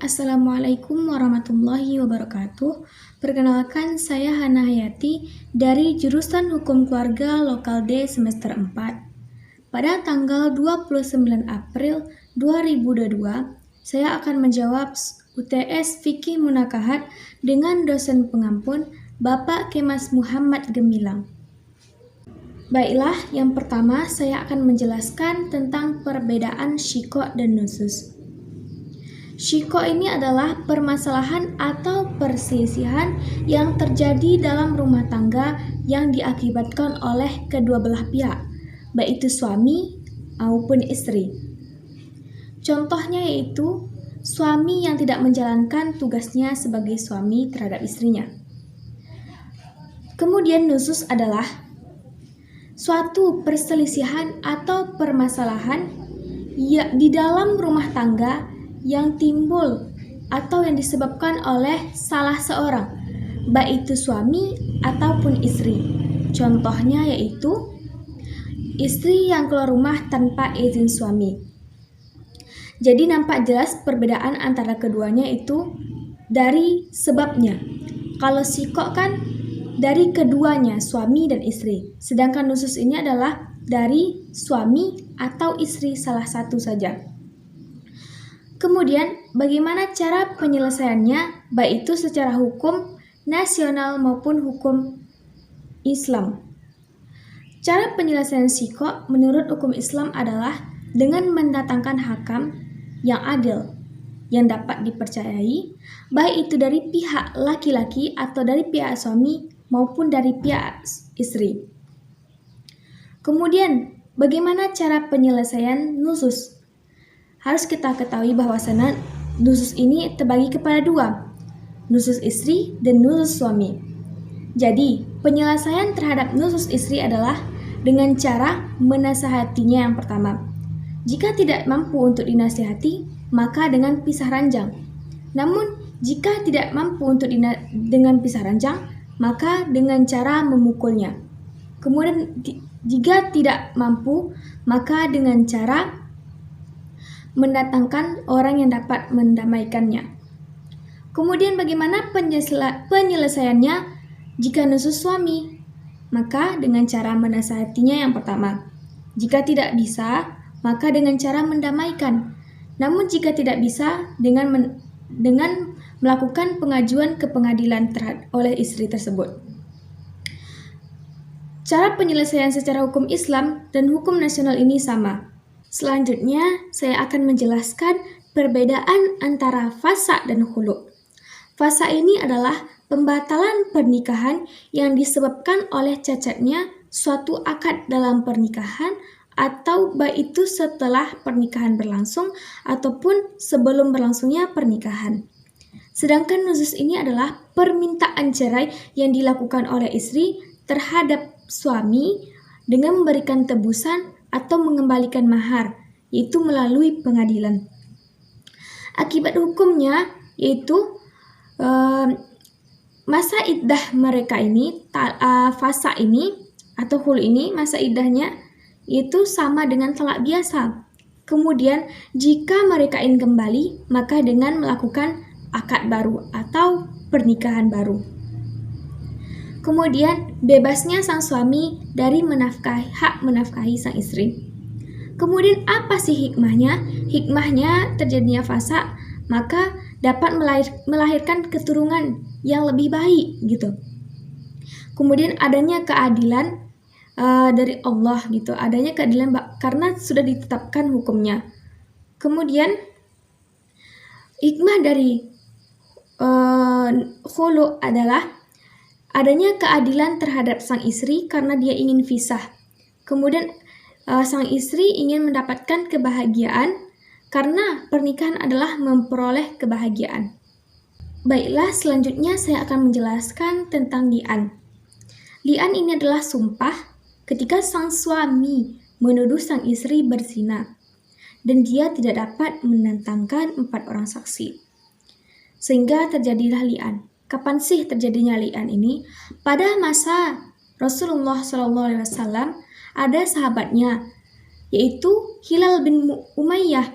Assalamualaikum warahmatullahi wabarakatuh. Perkenalkan, saya Hana Hayati dari jurusan Hukum Keluarga Lokal D semester 4. Pada tanggal 29 April 2022, saya akan menjawab UTS Fikih Munakahat dengan dosen pengampun Bapak Kemas Muhammad Gemilang. Baiklah, yang pertama saya akan menjelaskan tentang perbedaan syiko dan nusus. Syiko ini adalah permasalahan atau perselisihan yang terjadi dalam rumah tangga yang diakibatkan oleh kedua belah pihak, baik itu suami maupun istri. Contohnya yaitu suami yang tidak menjalankan tugasnya sebagai suami terhadap istrinya. Kemudian nusus adalah suatu perselisihan atau permasalahan di dalam rumah tangga yang timbul atau yang disebabkan oleh salah seorang, baik itu suami ataupun istri. Contohnya yaitu istri yang keluar rumah tanpa izin suami. Jadi nampak jelas perbedaan antara keduanya itu dari sebabnya. Kalau syiko kan dari keduanya, suami dan istri. Sedangkan nusus ini adalah dari suami atau istri salah satu saja. Kemudian, bagaimana cara penyelesaiannya, baik itu secara hukum nasional maupun hukum Islam. Cara penyelesaian syiko menurut hukum Islam adalah dengan mendatangkan hakam yang adil, yang dapat dipercayai, baik itu dari pihak laki-laki atau dari pihak suami maupun dari pihak istri. Kemudian, bagaimana cara penyelesaian nusus? Harus kita ketahui bahwasannya nusus ini terbagi kepada dua, nusus istri dan nusus suami. Jadi, penyelesaian terhadap nusus istri adalah dengan cara menasihatinya yang pertama. Jika tidak mampu untuk dinasihati, maka dengan pisah ranjang. Namun, jika tidak mampu untuk dengan pisah ranjang, maka dengan cara memukulnya. Kemudian, jika tidak mampu, maka dengan cara mendatangkan orang yang dapat mendamaikannya. Kemudian bagaimana penyelesaiannya jika nusus suami? Maka dengan cara menasihatinya yang pertama. Jika tidak bisa, maka dengan cara mendamaikan. Namun jika tidak bisa, dengan melakukan pengajuan ke pengadilan oleh istri tersebut. Cara penyelesaian secara hukum Islam dan hukum nasional ini sama. Selanjutnya, saya akan menjelaskan perbedaan antara fasa dan khulu'. Fasa ini adalah pembatalan pernikahan yang disebabkan oleh cacatnya suatu akad dalam pernikahan atau baik itu setelah pernikahan berlangsung ataupun sebelum berlangsungnya pernikahan. Sedangkan nusus ini adalah permintaan cerai yang dilakukan oleh istri terhadap suami dengan memberikan tebusan atau mengembalikan mahar, yaitu melalui pengadilan. Akibat hukumnya yaitu masa iddah mereka ini, fasa ini atau khulu ini, masa iddahnya itu sama dengan talak biasa. Kemudian jika mereka ingin kembali, maka dengan melakukan akad baru atau pernikahan baru. Kemudian bebasnya sang suami dari hak menafkahi sang istri. Kemudian apa sih hikmahnya? Hikmahnya terjadinya fasa, maka dapat melahirkan keturunan yang lebih baik gitu. Kemudian adanya keadilan dari Allah gitu, adanya keadilan karena sudah ditetapkan hukumnya. Kemudian hikmah dari khulu adalah adanya keadilan terhadap sang istri karena dia ingin pisah. Kemudian sang istri ingin mendapatkan kebahagiaan karena pernikahan adalah memperoleh kebahagiaan. Baiklah, selanjutnya saya akan menjelaskan tentang li'an. Li'an ini adalah sumpah ketika sang suami menuduh sang istri berzina dan dia tidak dapat mendatangkan 4 orang saksi. Sehingga terjadilah li'an. Kapan sih terjadinya li'an ini? Pada masa Rasulullah SAW ada sahabatnya, yaitu Hilal bin Umayyah.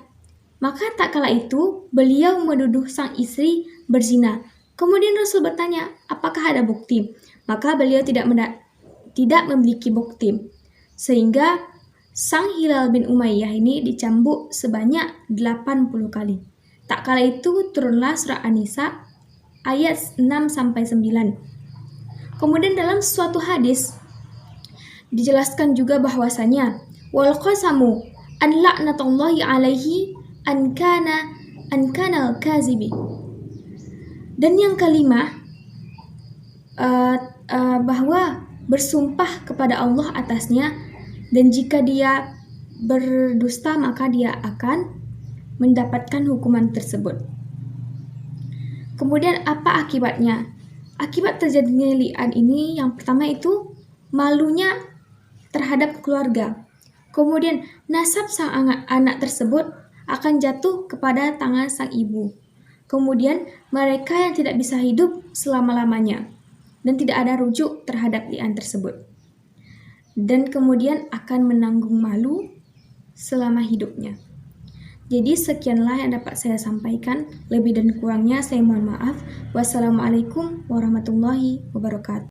Maka tak kala itu, beliau menuduh sang istri berzina. Kemudian Rasul bertanya, apakah ada bukti? Maka beliau tidak memiliki bukti. Sehingga sang Hilal bin Umayyah ini dicambuk sebanyak 80 kali. Tak kala itu turunlah surah An-Nisa ayat 6-9. Kemudian dalam suatu hadis dijelaskan juga bahwasanya wal qasamu an la'natullahi alaihi an kana al-kazibi. Dan yang kelima, bahwa bersumpah kepada Allah atasnya, dan jika dia berdusta maka dia akan mendapatkan hukuman tersebut. Kemudian apa akibatnya? Akibat terjadinya li'an ini yang pertama itu malunya terhadap keluarga. Kemudian nasab sang anak tersebut akan jatuh kepada tangan sang ibu. Kemudian mereka yang tidak bisa hidup selama-lamanya dan tidak ada rujuk terhadap li'an tersebut. Dan kemudian akan menanggung malu selama hidupnya. Jadi sekianlah yang dapat saya sampaikan. Lebih dan kurangnya saya mohon maaf. Wassalamualaikum warahmatullahi wabarakatuh.